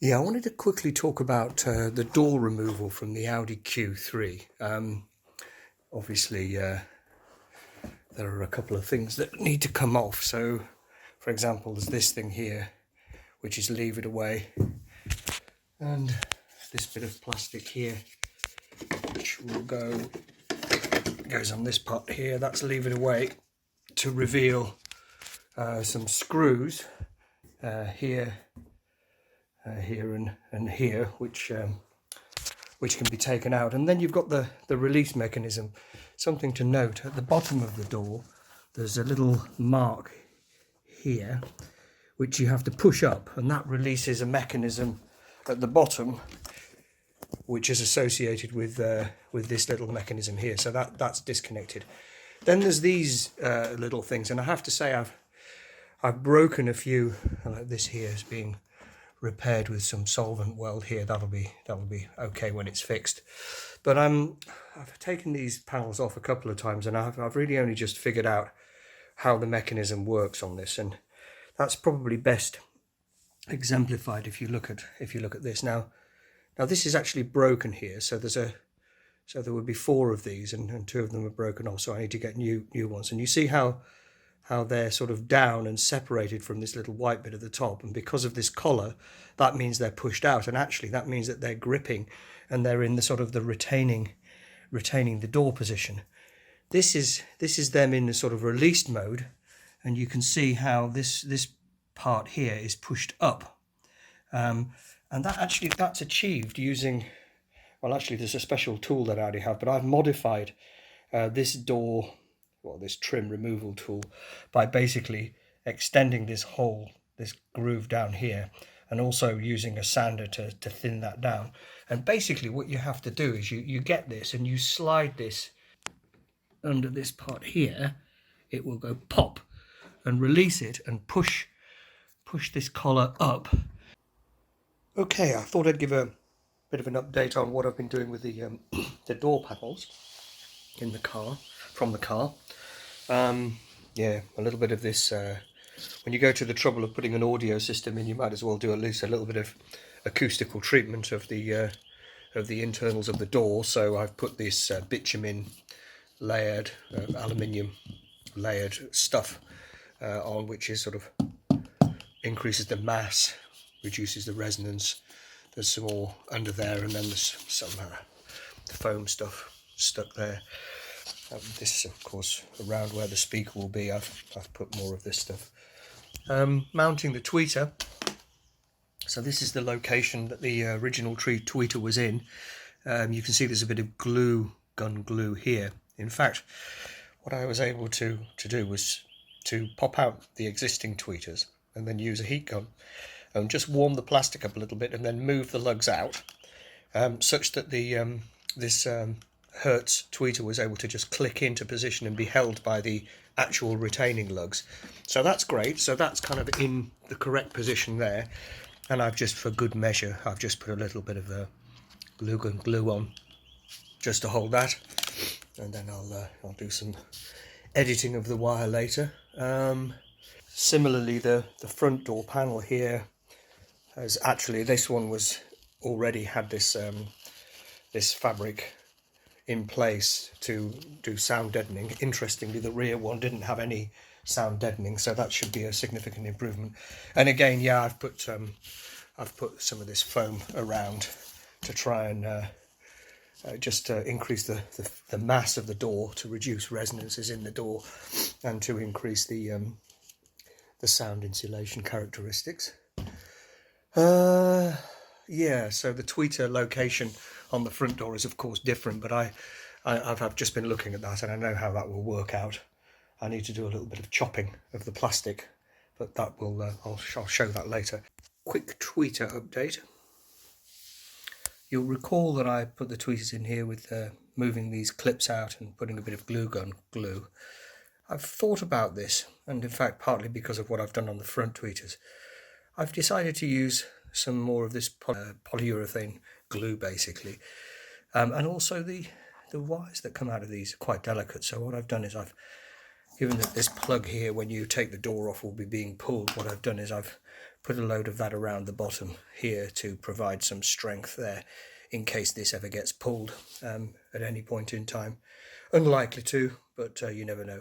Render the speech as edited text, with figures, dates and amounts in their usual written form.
Yeah, I wanted to quickly talk about the door removal from the Audi Q3. Obviously, there are a couple of things that need to come off. So, for example, there's this thing here, which is leave it away, and this bit of plastic here, which will goes on this part here. That's leave it away to reveal some screws here, here, and here, which can be taken out. And then you've got the release mechanism. Something to note, at the bottom of the door there's a little mark here which you have to push up, and that releases a mechanism at the bottom which is associated with this little mechanism here. So that's disconnected. Then there's these little things, and I have to say I've broken a few. Like this here is being repaired with some solvent weld here. That'll be okay when it's fixed. But I've taken these panels off a couple of times, and I've really only just figured out how the mechanism works on this, and that's probably best exemplified if you look at this. Now this is actually broken here, so there would be 4 of these, and 2 of them are broken off, so I need to get new ones. And you see how they're sort of down and separated from this little white bit at the top, and because of this collar, that means they're pushed out, and actually that means that they're gripping and they're in the sort of the retaining the door position. This is them in the sort of released mode, and you can see how this part here is pushed up, and that's achieved using, well, actually there's a special tool that I already have, but I've modified this door, this trim removal tool, by basically extending this hole, this groove down here, and also using a sander to thin that down. And basically what you have to do is you get this and you slide this under this part here. It will go pop and release it and push this collar up. Okay, I thought I'd give a bit of an update on what I've been doing with the door panels in the car, from the car. Yeah, a little bit of this. When you go to the trouble of putting an audio system in, you might as well do at least a little bit of acoustical treatment of the internals of the door. So I've put this bitumen layered, aluminium layered stuff on, which is sort of increases the mass, reduces the resonance. There's some more under there, and then there's some foam stuff stuck there. This is of course around where the speaker will be. I've put more of this stuff. Mounting the tweeter. So this is the location that the original tweeter was in. You can see there's a bit of gun glue here. In fact, what I was able to do was to pop out the existing tweeters and then use a heat gun and just warm the plastic up a little bit, and then move the lugs out, such that the this Hertz tweeter was able to just click into position and be held by the actual retaining lugs. So that's great. So that's kind of in the correct position there. And I've just, for good measure, I've just put a little bit of glue gun glue on just to hold that, and then I'll do some editing of the wire later. Similarly, the front door panel here has actually, this one was already had this this fabric in place to do sound deadening. Interestingly, the rear one didn't have any sound deadening, so that should be a significant improvement. And again, yeah, I've put some of this foam around to try and just increase the mass of the door, to reduce resonances in the door, and to increase the sound insulation characteristics. Yeah, so the tweeter location on the front door is of course different, but I've just been looking at that, and I know how that will work out. I need to do a little bit of chopping of the plastic, but that will I'll show that later. Quick tweeter update. You'll recall that I put the tweeters in here with moving these clips out and putting a bit of glue gun glue. I've thought about this, and in fact partly because of what I've done on the front tweeters, I've decided to use some more of this polyurethane glue basically, and also the wires that come out of these are quite delicate. So what I've done is, I've given that this plug here, when you take the door off, will be being pulled. What I've done is I've put a load of that around the bottom here to provide some strength there in case this ever gets pulled at any point in time. Unlikely to, but you never know.